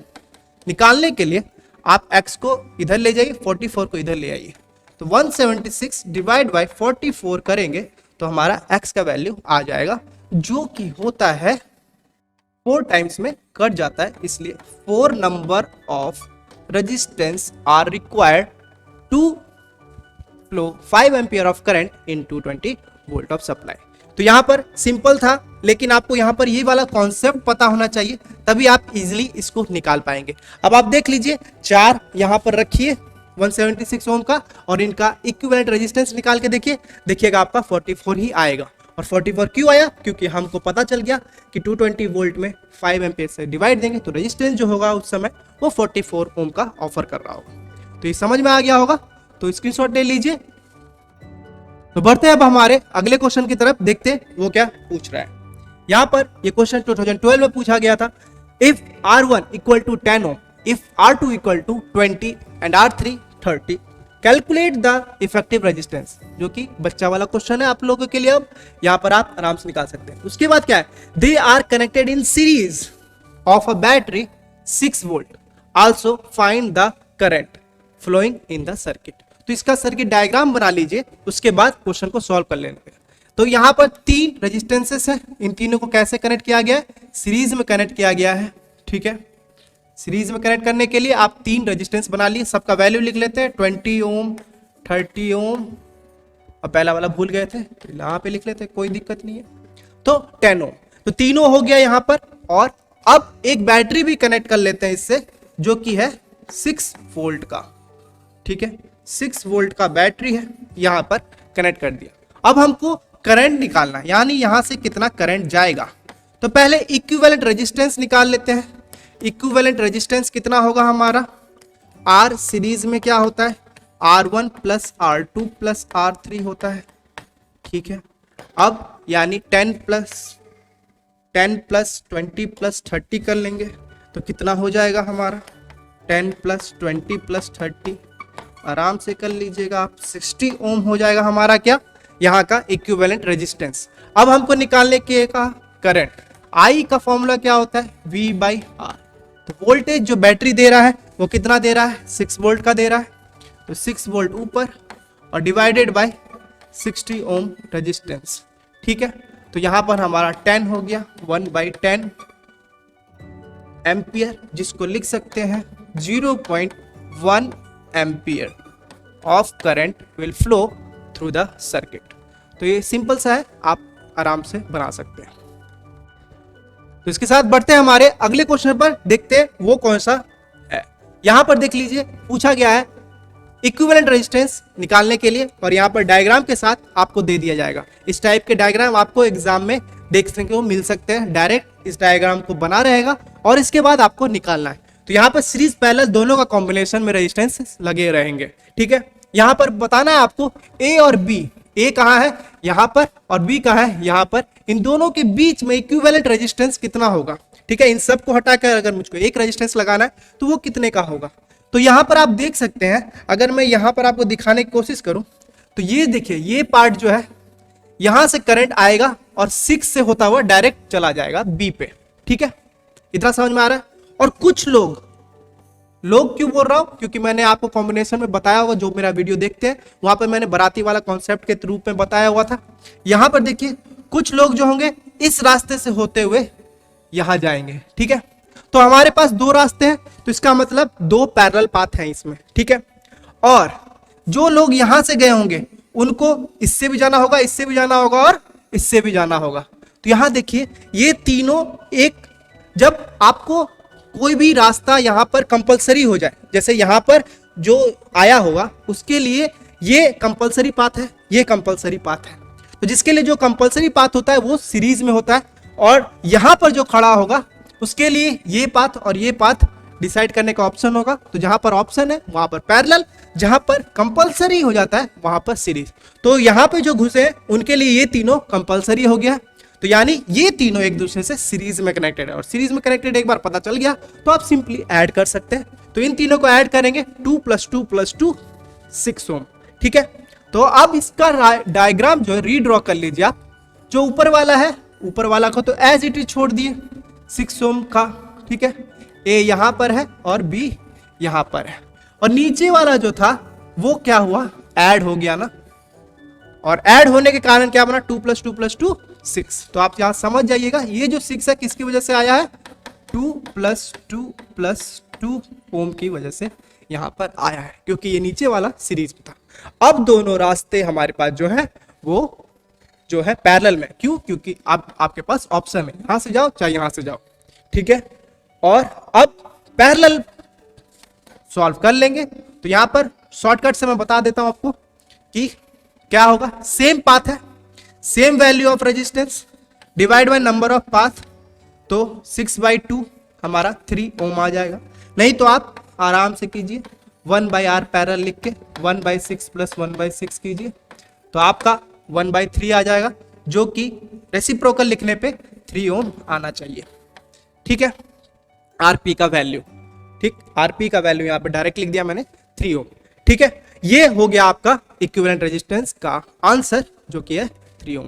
निकालने के लिए आप x को इधर ले जाइए, 44 को इधर ले आइए, तो 176 डिवाइड बाय 44 करेंगे तो हमारा x का वैल्यू आ जाएगा, जो कि होता है 4 टाइम्स में कट जाता है, इसलिए 4 number of resistance are required to flow 5 ampere of current in 220 volt of supply. तो यहां पर सिंपल था, लेकिन आपको यहां पर ये वाला कॉन्सेप्ट पता होना चाहिए, तभी आप इजीली इसको निकाल पाएंगे। अब आप देख लीजिए, 4 यहां पर रखिए 176 ओम का, और इनका इक्विवेलेंट रेजिस्टेंस निकाल के देखिएगा आपका 44 ही आएगा। और 44 क्यों आया? क्योंकि हमको पता चल गया कि 220 वोल्ट में 5 एम्पियर से डिवाइड देंगे तो रेजिस्टेंस जो होगा उस समय वो 44 ओम का ऑफर कर रहा होगा। तो ये समझ में आ गया होगा, तो स्क्रीनशॉट ले लीजिए। तो बढ़ते हैं अब हमारे अगले क्वेश्चन की तरफ, देखते हैं वो क्या पूछ रहा है। यहां पर ये क्वेश्चन 2012 में पूछा गया था। If R1 equal to 10 ohm, if R2 equal to 20 and R3 30, calculate the effective resistance, जो कि बच्चा वाला क्वेश्चन है आप लोगों के लिए। अब यहां पर आप आराम से निकाल सकते हैं। उसके बाद क्या है, they are connected in series of a battery 6 volt, also find the current flowing in the circuit. तो इसका सर्किट डायग्राम बना लीजिए, उसके बाद क्वेश्चन को सॉल्व कर लेंगे। तो यहां पर 3 रेजिस्टेंसेस है, इन तीनों को कैसे कनेक्ट किया गया है? सीरीज में कनेक्ट किया गया है, ठीक है। सीरीज में कनेक्ट करने के लिए आप 3 रेजिस्टेंस बना लिए, सबका वैल्यू लिख लेते हैं, 20 ओम, 30 ओम, अब पहला वाला भूल गए थे तो यहाँ पे लिख लेते हैं, कोई दिक्कत नहीं है। तो 10 ओम, तो तीनों हो गया यहाँ पर। और अब एक बैटरी भी कनेक्ट कर लेते हैं इससे, जो कि है 6 वोल्ट का, ठीक है। 6 वोल्ट का बैटरी है, यहाँ पर कनेक्ट कर दिया। अब हमको करंट निकालना है, यानी यहां से कितना करंट जाएगा। तो पहले इक्विवेलेंट रेजिस्टेंस निकाल लेते हैं। इक्विवेलेंट रेजिस्टेंस कितना होगा हमारा? R सीरीज में क्या होता है? R1 plus R2 plus R3 होता है, ठीक है। अब यानी 10 प्लस 20 प्लस 30 कर लेंगे तो कितना हो जाएगा हमारा? 10 प्लस 20 प्लस 30, आराम से कर लीजिएगा आप, 60 ओम हो जाएगा हमारा क्या? यहाँ का इक्विवेलेंट रेजिस्टेंस। अब हमको निकालने के का करंट, I का फॉर्मूला क्या होता है? V by R। तो वोल्टेज जो बैटरी दे रहा है वो कितना दे रहा है? 6 वोल्ट का दे रहा है, तो 6 वोल्ट ऊपर और डिवाइडेड बाय 60 ओम रेजिस्टेंस, ठीक है। तो यहाँ पर हमारा 10 हो गया, 1/10 एम्पियर, जिसको लिख सकते हैं 0.1 ampere of current will flow through the circuit. तो ये सिंपल सा है, आप आराम से बना सकते हैं। तो इसके साथ बढ़ते हैं हमारे अगले क्वेश्चन पर, देखते हैं वो कौन सा है। यहां पर देख लीजिए, पूछा गया है इक्विवेलेंट रेजिस्टेंस निकालने के लिए, और यहां पर डायग्राम के साथ आपको दे दिया जाएगा। इस टाइप के डायग्राम आपको एग्जाम में देखने को मिल सकते हैं। डायरेक्ट इस डायग्राम को बना रहेगा और इसके बाद आपको निकालना है। तो यहाँ पर सीरीज पैरेलल दोनों का कॉम्बिनेशन में रेजिस्टेंस लगे रहेंगे, ठीक है। यहाँ पर बताना है आपको ए और बी, ए कहाँ है? यहाँ पर, और बी कहाँ है? यहाँ पर। इन दोनों के बीच में इक्विवेलेंट रेजिस्टेंस कितना होगा, ठीक है। इन सबको हटाकर अगर मुझको एक रेजिस्टेंस लगाना है तो वो कितने का होगा? तो यहाँ पर आप देख सकते हैं, अगर मैं यहाँ पर आपको दिखाने की कोशिश करूं तो ये देखिए, ये पार्ट जो है यहां से करंट आएगा और 6 से होता हुआ डायरेक्ट चला जाएगा बी पे, ठीक है। इतना समझ में आ रहा है? और कुछ लोग क्यों बोल रहा हूं? क्योंकि मैंने आपको कॉम्बिनेशन में बताया हुआ, जो मेरा वीडियो देखते हैं वहां पर मैंने बाराती वाला कॉन्सेप्ट के रूप में बताया हुआ था। यहां पर देखिए, कुछ लोग जो होंगे इस रास्ते से होते हुए यहां जाएंगे, ठीक है। तो हमारे पास 2 रास्ते हैं, तो इसका मतलब 2 पैरेलल पाथ हैं इसमें, ठीक है। और जो लोग यहां से गए होंगे उनको इससे भी जाना होगा, इससे भी जाना होगा और इससे भी जाना होगा। तो यहां देखिए, ये तीनों एक, जब आपको कोई भी रास्ता यहां पर कंपलसरी हो जाए, जैसे यहां पर जो आया होगा उसके लिए ये कंपलसरी पाथ है, ये कंपलसरी पाथ है। तो जिसके लिए जो कंपलसरी पाथ होता है वो सीरीज में होता है, और यहां पर जो खड़ा होगा उसके लिए ये पाथ और ये पाथ डिसाइड करने का ऑप्शन होगा। तो जहां पर ऑप्शन है वहां पर पैरेलल, जहां पर कंपलसरी हो जाता है वहां पर सीरीज। तो यहां पे जो घुसे हैं उनके लिए ये तीनों कंपलसरी हो गया, तो यानी ये तीनों एक दूसरे से सीरीज में कनेक्टेड है। और सीरीज में कनेक्टेड एक बार पता चल गया तो आप सिंपली ऐड कर सकते हैं। तो इन तीनों को ऐड करेंगे, 2 + 2 + 2 6 ओम, ठीक है। तो अब इसका डायग्राम जो है रीड्रॉ कर लीजिए आप। जो ऊपर वाला है, ऊपर वाला को तो एज इट इज छोड़ दिए 6 ओम का, ठीक है। ए यहां पर है और बी यहां पर है, और नीचे वाला जो था वो क्या हुआ, ऐड हो गया ना, और ऐड होने के कारण क्या बना, 2 + 2 + 2 6। तो आप यहां समझ जाइएगा ये जो 6 है किसकी वजह से आया है, 2 + 2 + 2 ओम की वजह से यहां पर आया है, क्योंकि ये नीचे वाला सीरीज में था। अब दोनों रास्ते हमारे पास जो है वो जो है पैरेलल में, क्यों, क्योंकि आपके पास ऑप्शन है, यहां से जाओ चाहे यहां से जाओ, ठीक है। और अब पैरेलल सॉल्व कर लेंगे, तो यहां पर शॉर्टकट से मैं बता देता हूं आपको कि क्या होगा, सेम पाथ है, same value of resistance divide by number of path, तो 6/2 हमारा 3 ओम आ जाएगा। नहीं तो आप आराम से कीजिए 1/r पैरेलल लिख के 1/6 + 1/6 कीजिए, तो आपका 1/3 आ जाएगा, जो कि रेसिप्रोकल लिखने पे 3 ओम आना चाहिए, ठीक है। आरपी का वैल्यू, ठीक, आरपी का वैल्यू यहां पे डायरेक्ट लिख दिया मैंने 3 ओम, ठीक है। ये हो गया आपका इक्विवेलेंट रेजिस्टेंस का आंसर, जो कि है 3 ओम।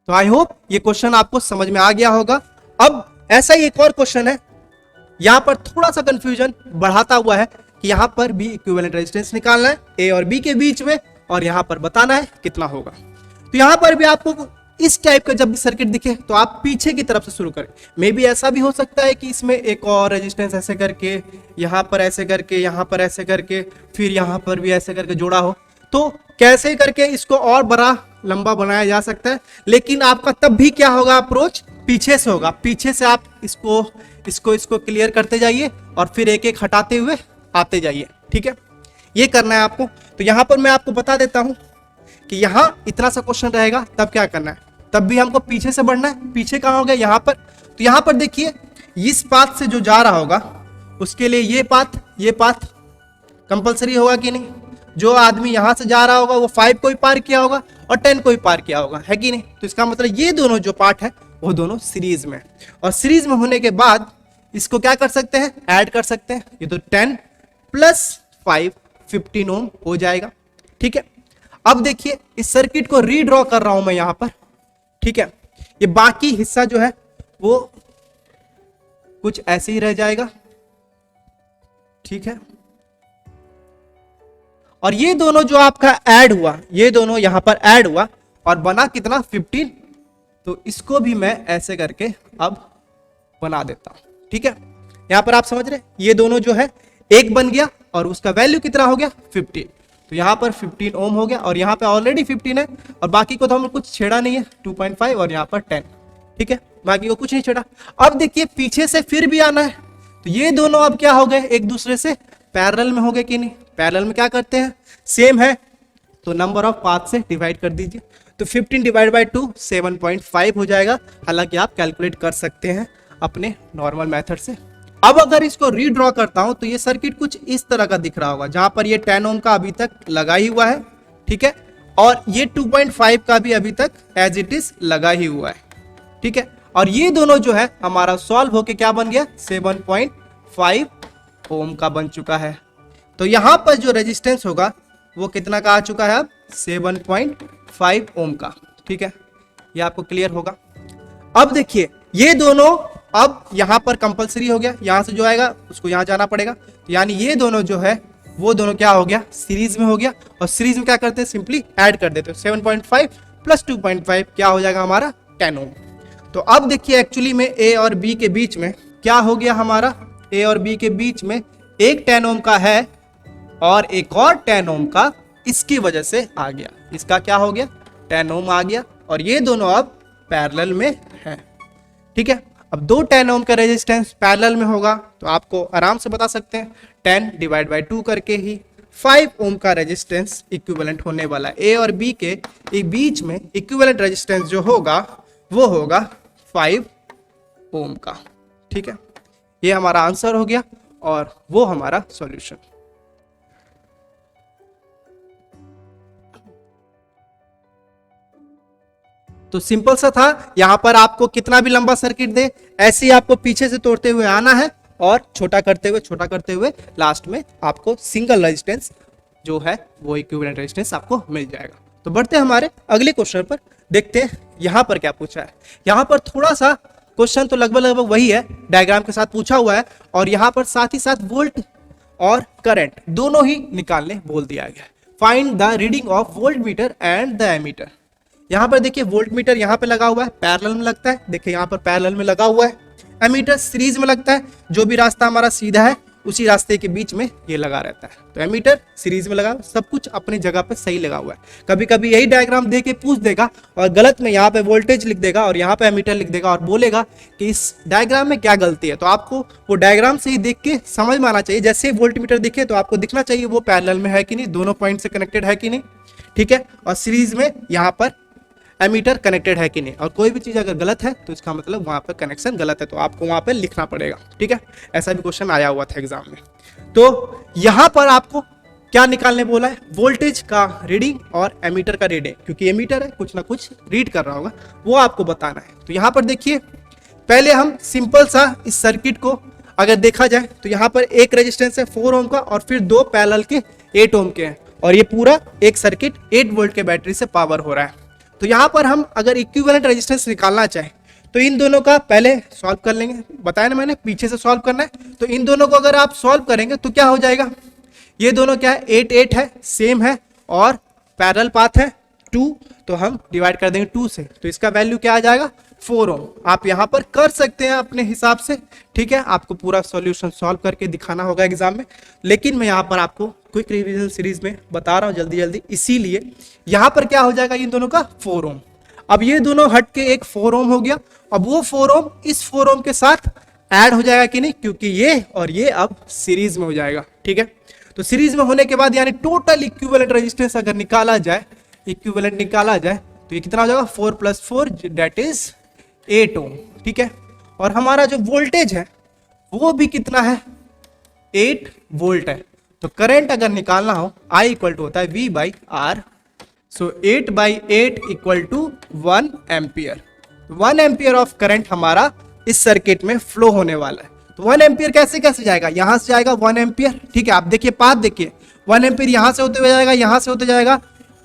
तो आई होप ये क्वेश्चन आपको समझ में आ गया होगा। अब ऐसा ही एक और क्वेश्चन है, यहां पर थोड़ा सा कंफ्यूजन बढ़ाता हुआ है कि यहां पर भी इक्विवेलेंट रेजिस्टेंस निकालना है ए और बी के बीच में, और यहां पर बताना है कितना होगा। तो यहां पर भी आपको इस टाइप का जब भी सर्किट दिखे तो आप पीछे की तरफ से शुरू करें। मे बी ऐसा भी हो सकता है कि इसमें एक और रेजिस्टेंस ऐसे करके, यहां पर ऐसे करके, यहां पर ऐसे करके, फिर यहां पर भी ऐसे करके जोड़ा हो, तो कैसे करके इसको और बड़ा लंबा बनाया जा सकता है। लेकिन आपका तब भी क्या होगा, अप्रोच पीछे से होगा, पीछे से आप इसको क्लियर करते जाइए और फिर एक एक हटाते हुए आते जाइए, ठीक है। ये करना है आपको। तो यहां पर मैं आपको बता देता हूं कि यहां इतना सा क्वेश्चन रहेगा, तब क्या करना है, तब भी हमको पीछे से बढ़ना है। पीछे कहां हो गया, यहां पर। तो यहां पर देखिए इस पाथ से जो जा रहा होगा उसके लिए ये पाथ कंपलसरी होगा कि नहीं। जो आदमी यहां से जा रहा होगा वो 5 को ही पार किया होगा और 10 को ही पार किया होगा, है कि नहीं। तो इसका मतलब ये दोनों जो पार्ट है वो दोनों सीरीज में, और सीरीज में होने के बाद इसको क्या कर सकते हैं, ऐड कर सकते हैं। ये तो 10 + 5 15 ओम हो जाएगा, ठीक है। अब देखिए इस सर्किट को रीड्रॉ कर रहा हूं मैं यहां पर, ठीक है। ये बाकी हिस्सा जो है वो कुछ ऐसे ही रह जाएगा, ठीक है। और ये दोनों जो आपका ऐड हुआ, ये दोनों यहां पर ऐड हुआ और बना कितना, 15। तो इसको भी मैं ऐसे करके अब बना देता हूं, ठीक है। यहां पर आप समझ रहे, ये दोनों जो है एक बन गया और उसका वैल्यू कितना हो गया, 15। तो यहां पर 15 ओम हो गया, और यहां पे ऑलरेडी 15 है, और बाकी को तो हम कुछ छेड़ा नहीं है, 2.5 और यहां पर 10, ठीक है। बाकी को कुछ नहीं छेड़ा। अब देखिए पीछे से फिर भी आना है, तो ये दोनों अब क्या हो गए, एक दूसरे से पैरेलल में हो गए कि नहीं। पैरेलल में क्या करते हैं, सेम है तो नंबर ऑफ पाथ से डिवाइड कर दीजिए। तो 15 / 2 7.5 हो जाएगा। हालांकि आप कैलकुलेट कर सकते हैं अपने नॉर्मल मेथड से। अब अगर इसको रीड्रॉ करता हूं तो ये सर्किट कुछ इस तरह का दिख रहा होगा, जहां पर ये 10 ओम का अभी तक लगा ही हुआ है, ठीक है, और ये 2.5 का भी अभी तक एज इट इज लगा ही हुआ है, ठीक है। और ये दोनों जो है हमारा सॉल्व होके क्या बन गया, 7.5 ओम का बन चुका है। तो यहां पर जो रेजिस्टेंस होगा वो कितना का आ चुका है अब, 7.5 ओम का, ठीक है। ये आपको क्लियर होगा। अब देखिए ये दोनों अब यहां पर कंपलसरी हो गया, यहां से जो आएगा उसको यहां जाना पड़ेगा। तो यानी ये दोनों जो है वो दोनों क्या हो गया, सीरीज में हो गया। और सीरीज में क्या करते हैं, सिंपली ऐड कर देते हैं। 7.5 + 2.5 क्या हो जाएगा हमारा, 10 ओम। तो अब देखिए एक्चुअली में ए और बी के बीच में क्या हो गया हमारा, ए और बी के बीच में एक 10 ओम का है और एक और 10 ओम का इसकी वजह से आ गया। इसका क्या हो गया, 10 ओम आ गया, और ये दोनों अब पैरेलल में है, ठीक है। अब दो 10 ओम का रेजिस्टेंस पैरेलल में होगा तो आपको आराम से बता सकते हैं 10 / 2 करके ही 5 ओम का रेजिस्टेंस इक्विवेलेंट होने वाला है। ए और बी के बीच में इक्विवेलेंट रेजिस्टेंस जो होगा वो होगा 5 ओम का, ठीक है। ये हमारा आंसर हो गया और वो हमारा सॉल्यूशन। तो सिंपल सा था, यहां पर आपको कितना भी लंबा सर्किट दे ऐसे ही आपको पीछे से तोड़ते हुए आना है और छोटा करते हुए लास्ट में आपको सिंगल रेजिस्टेंस जो है वो इक्विवेलेंट रेजिस्टेंस आपको मिल जाएगा। तो बढ़ते हैं हमारे अगले क्वेश्चन पर, देखते हैं यहां पर क्या पूछा है। यहां पर थोड़ा सा क्वेश्चन तो लगभग वही है, डायग्राम के साथ पूछा हुआ है, और यहां पर साथ ही साथ वोल्ट और करंट दोनों ही निकालने बोल दिया गया। Find the reading of volt meter and the ammeter. यहाँ पर देखिए वोल्ट मीटर यहाँ पे लगा हुआ है, पैरेलल में लगता है, देखिए यहाँ पर पैरेलल में लगा हुआ है। एमीटर सीरीज में लगता है, जो भी रास्ता हमारा सीधा है उसी रास्ते के बीच में ये लगा रहता है। तो एमीटर सीरीज में लगा, सब कुछ अपनी जगह पे सही लगा हुआ है। कभी कभी यही डायग्राम दे के पूछ देगा और गलत में यहाँ पे वोल्टेज लिख देगा और यहाँ पे एमीटर लिख देगा और बोलेगा कि इस डायग्राम में क्या गलती है। तो आपको वो डायग्राम से ही देख के समझ में आना चाहिए। जैसे वोल्ट मीटर दिखे तो आपको दिखना चाहिए वो पैरेलल में है कि नहीं, दोनों पॉइंट से कनेक्टेड है कि नहीं, ठीक है। और सीरीज में यहाँ पर एमीटर कनेक्टेड है कि नहीं। और कोई भी चीज़ अगर गलत है तो इसका मतलब वहाँ पर कनेक्शन गलत है, तो आपको वहाँ पर लिखना पड़ेगा, ठीक है। ऐसा भी क्वेश्चन आया हुआ था एग्जाम में। तो यहाँ पर आपको क्या निकालने बोला है, वोल्टेज का रीडिंग और एमीटर का रीडिंग, क्योंकि एमीटर है कुछ ना कुछ रीड कर रहा होगा, वो आपको बताना है। तो यहाँ पर देखिए पहले हम सिंपल सा इस सर्किट को अगर देखा जाए तो यहाँ पर एक रेजिस्टेंस है 4 ओम का और फिर दो पैरेलल के 8 ओम के हैं और ये पूरा एक सर्किट 8 वोल्ट के बैटरी से पावर हो रहा है। तो यहाँ पर हम अगर इक्विवेलेंट रेजिस्टेंस निकालना चाहें तो इन दोनों का पहले सॉल्व कर लेंगे, बताया ना मैंने पीछे से सॉल्व करना है। तो इन दोनों को अगर आप सॉल्व करेंगे तो क्या हो जाएगा, ये दोनों क्या है 8 8 है, सेम है और पैरेलल पाथ है 2, तो हम डिवाइड कर देंगे 2 से, तो इसका वैल्यू क्या आ जाएगा 4 ओम। आप यहाँ पर कर सकते हैं अपने हिसाब से, ठीक है। आपको पूरा सॉल्यूशन सॉल्व करके दिखाना होगा एग्जाम में, लेकिन मैं यहाँ पर आपको क्विक रिवीजन सीरीज में बता रहा हूँ जल्दी जल्दी, इसीलिए यहाँ पर क्या हो जाएगा इन दोनों का 4 ओम। अब ये दोनों हट के एक 4 ओम हो गया, अब वो 4 ओम इस 4 ओम के साथ ऐड हो जाएगा कि नहीं, क्योंकि ये और ये अब सीरीज में हो जाएगा, ठीक है। तो सीरीज में होने के बाद यानी टोटल इक्विवेलेंट रेजिस्टेंस अगर निकाला जाए, इक्विवेलेंट निकाला जाए तो ये कितना हो जाएगा 4 + 4 दैट इज 8 ओम, ठीक है। और हमारा जो वोल्टेज है वो भी कितना है 8 वोल्ट है। तो करंट अगर निकालना हो I इक्वल टू होता है V/R, so 8/8 equal to 1 ampere. 1 ampere of current हमारा इस सर्किट में फ्लो होने वाला है। तो 1 एम्पियर कैसे कैसे जाएगा, यहां से जाएगा 1 एम्पियर, ठीक है। आप देखिए पाथ देखिए 1 एम्पियर यहां से होते हुए जाएगा, यहां से होते जाएगा,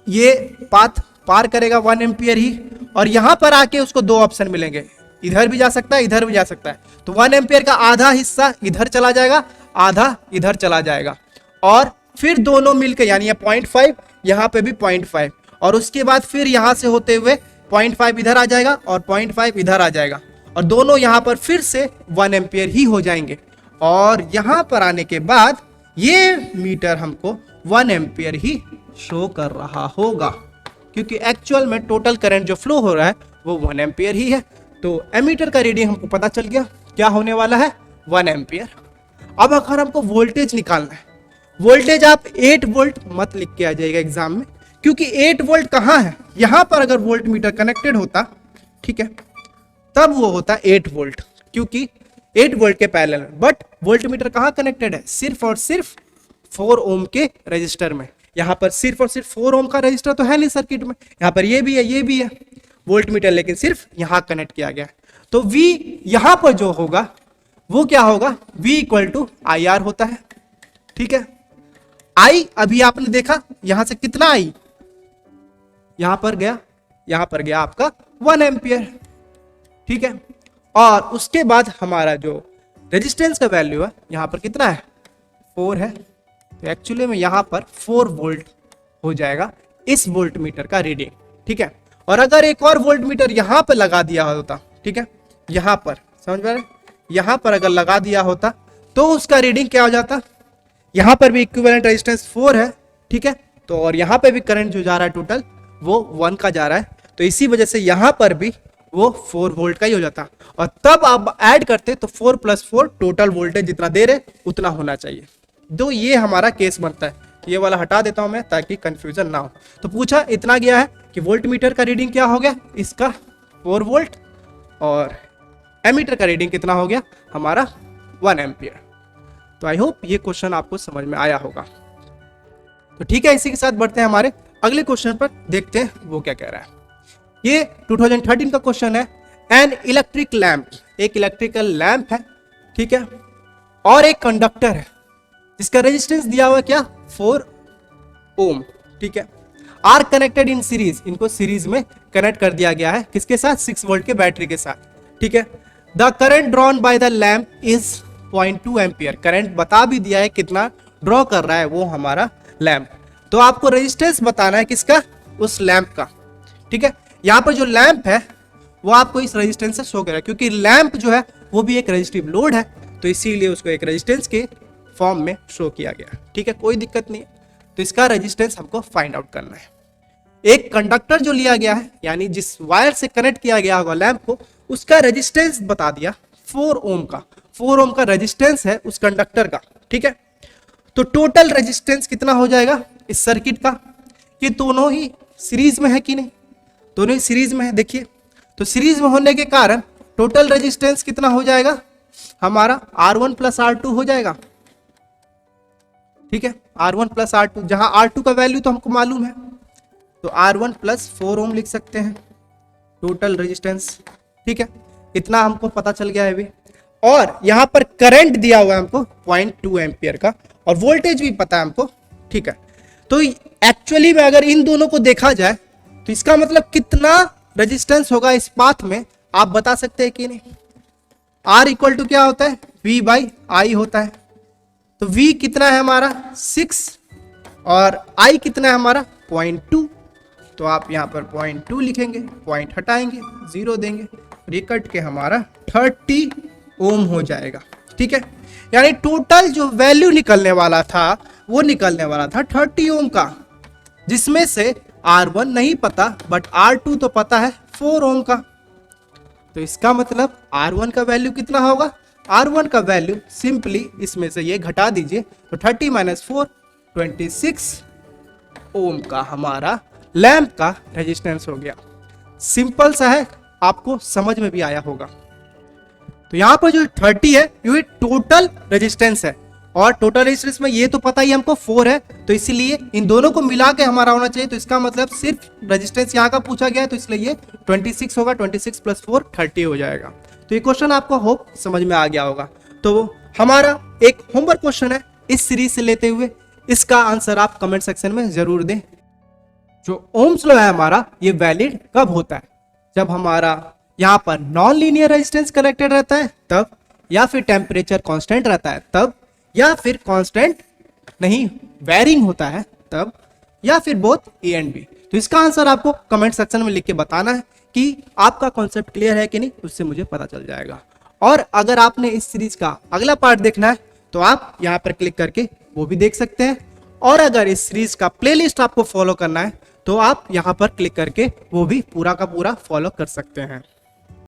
ये पाथ पार करेगा 1 एम्पियर ही, और यहां पर आके उसको दो ऑप्शन मिलेंगे, इधर भी जा सकता है इधर भी जा सकता है। तो 1 एम्पियर का आधा हिस्सा इधर चला जाएगा, आधा इधर चला जाएगा, और फिर दोनों मिलकर यानी ये 0.5 यहाँ पे भी 0.5, और उसके बाद फिर यहाँ से होते हुए 0.5 इधर आ जाएगा और 0.5 इधर आ जाएगा, और दोनों यहाँ पर फिर से 1 एम्पियर ही हो जाएंगे। और यहाँ पर आने के बाद ये मीटर हमको 1 एम्पियर ही शो कर रहा होगा, क्योंकि एक्चुअल में टोटल करंट जो फ्लो हो रहा है वो 1 एम्पियर ही है। तो एमीटर का रीडिंग हमको पता चल गया क्या होने वाला है 1 एम्पियर। अब अगर हमको वोल्टेज निकालना है, वोल्टेज आप 8 वोल्ट मत लिख के आ जाएगा एग्जाम में, क्योंकि 8 वोल्ट कहाँ है, यहां पर अगर वोल्ट मीटर कनेक्टेड होता, ठीक है, तब वो होता 8 वोल्ट, क्योंकि 8 वोल्ट के पैरेलल में। बट वोल्ट मीटर कहाँ कनेक्टेड है, सिर्फ और सिर्फ 4 ओम के रजिस्टर में। यहाँ पर सिर्फ और सिर्फ 4 ओम का रजिस्टर तो है नहीं सर्किट में, यहाँ पर ये भी है ये भी है वोल्ट मीटर, लेकिन सिर्फ यहाँ कनेक्ट किया गया। तो V यहाँ पर जो होगा वो क्या होगा, V इक्वल टू IR होता है, ठीक है। I अभी आपने देखा यहां से कितना आई, यहां पर गया आपका 1 एम्पियर, ठीक है। और उसके बाद हमारा जो रेजिस्टेंस का वैल्यू है यहां पर कितना है 4 है, तो एक्चुअली में यहां पर 4 वोल्ट हो जाएगा इस वोल्ट मीटर का रीडिंग, ठीक है। और अगर एक और वोल्ट मीटर यहां पर लगा दिया होता, ठीक है, यहां पर समझ में आ रहा है, यहां पर अगर लगा दिया होता तो उसका रीडिंग क्या हो जाता, यहां पर भी इक्विवेलेंट रेजिस्टेंस 4 है, ठीक है। तो और यहां पे भी करंट जो जा रहा है टोटल वो 1 का जा रहा है, तो इसी वजह से यहां पर भी वो 4 वोल्ट का ही हो जाता। और तब आप ऐड करते तो 4 + 4 टोटल वोल्टेज जितना दे रहे उतना होना चाहिए। तो ये हमारा केस बनता है, ये वाला हटा देता हूं मैं ताकि कंफ्यूजन ना हो। तो पूछा इतना गया है कि वोल्ट मीटर का रीडिंग क्या हो गया, इसका 4 वोल्ट, और एमीटर का रीडिंग कितना हो गया हमारा 1 एम्पियर। तो आई होप ये क्वेश्चन आपको समझ में आया होगा। तो ठीक है, इसी के साथ बढ़ते हैं हमारे अगले क्वेश्चन पर, देखते हैं वो क्या कह रहा है। ये 2013 का क्वेश्चन है। एन इलेक्ट्रिक लैंप, एक इलेक्ट्रिकल लैंप है, ठीक है, और एक कंडक्टर है जिसका रेजिस्टेंस दिया हुआ है क्या 4 ओम, ठीक है, आर कनेक्टेड इन सीरीज, इनको सीरीज में कनेक्ट कर दिया गया है किसके साथ, 6 वोल्ट के बैटरी के साथ, ठीक है। The current drawn by the lamp is 0.2 ampere current बता भी दिया है कितना ड्रॉ कर रहा है वो हमारा लैंप। तो आपको रेजिस्टेंस बताना है किसका, उस लैंप का। ठीक है, यहाँ पर जो लैंप है वो आपको इस रेजिस्टेंस से शो करेगा, क्योंकि लैंप जो है वो भी एक रेजिस्टिव लोड है, तो इसीलिए उसको एक रेजिस्टेंस के फॉर्म में शो किया गया। ठीक है, कोई दिक्कत नहीं है। तो इसका रेजिस्टेंस हमको फाइंड आउट करना है। एक कंडक्टर जो लिया गया है, यानी जिस वायर से कनेक्ट किया गया होगा लैंप को, उसका रेजिस्टेंस बता दिया 4 ओम का। 4 ओम का रेजिस्टेंस है उस कंडक्टर का। ठीक है, तो टोटल रेजिस्टेंस कितना हो जाएगा इस सर्किट का। ये दोनों ही सीरीज में है कि नहीं, दोनों ही सीरीज में है। देखिए, तो सीरीज में होने के कारण टोटल रेजिस्टेंस कितना हो जाएगा हमारा, R1 प्लस R2 हो जाएगा। ठीक है, R1 प्लस R2, जहां R2 का वैल्यू तो हमको मालूम है, तो R1 प्लस 4 ओम लिख सकते हैं टोटल रेजिस्टेंस। ठीक है, इतना हमको पता चल गया है अभी। और यहां पर करंट दिया हुआ है हमको 0.2 एम्पियर का, और वोल्टेज भी पता है हमको। ठीक है, तो एक्चुअली में अगर इन दोनों को देखा जाए तो इसका मतलब कितना रेजिस्टेंस होगा इस पाथ में, आप बता सकते हैं कि नहीं। R इक्वल टू क्या होता है, V बाई I होता है। तो V कितना है हमारा 6, और I कितना है हमारा 0.2। तो आप यहाँ पर 0.2 लिखेंगे, पॉइंट हटाएंगे, 0 देंगे, ये कट के हमारा 30 ओम हो जाएगा। ठीक है, यानी टोटल जो वैल्यू निकलने वाला था वो निकलने वाला था 30 ओम का, जिसमें से R1 नहीं पता बट R2 तो पता है 4 ओम का। तो इसका मतलब R1 का वैल्यू कितना होगा, R1 का वैल्यू सिंपली इसमें से ये घटा दीजिए, तो 30 माइनस 4 26 ओम का हमारा लैंप का रेजिस्टेंस हो गया। सिंपल सा है, आपको समझ में भी आया होगा। तो यहां पर जो 30 है ये टोटल रेजिस्टेंस है, और टोटल रेजिस्टेंस में ये तो पता ही हमको 4 है, तो इसीलिए इन दोनों को मिला के हमारा होना चाहिए। तो इसका मतलब सिर्फ रेजिस्टेंस यहाँ का पूछा गया है, तो इसलिए ये 26 होगा, 26 प्लस 4 30 हो जाएगा। तो ये क्वेश्चन आपको होप समझ में आ गया होगा। तो हमारा एक होमवर्क क्वेश्चन है इस सीरीज से लेते हुए, इसका आंसर आप कमेंट सेक्शन में जरूर दें। जो ओम्स लॉ है हमारा, ये वैलिड कब होता है, जब हमारा यहाँ पर नॉन लीनियर रेजिस्टेंस कनेक्टेड रहता है तब, या फिर टेम्परेचर कांस्टेंट रहता है तब, या फिर कांस्टेंट नहीं वेरिंग होता है तब, या फिर बोथ ए एंड बी। तो इसका आंसर आपको कमेंट सेक्शन में लिख के बताना है कि आपका कॉन्सेप्ट क्लियर है कि नहीं, उससे मुझे पता चल जाएगा। और अगर आपने इस सीरीज का अगला पार्ट देखना है तो आप यहाँ पर क्लिक करके वो भी देख सकते हैं, और अगर इस सीरीज का प्लेलिस्ट आपको फॉलो करना है तो आप यहाँ पर क्लिक करके वो भी पूरा का पूरा फॉलो कर सकते हैं।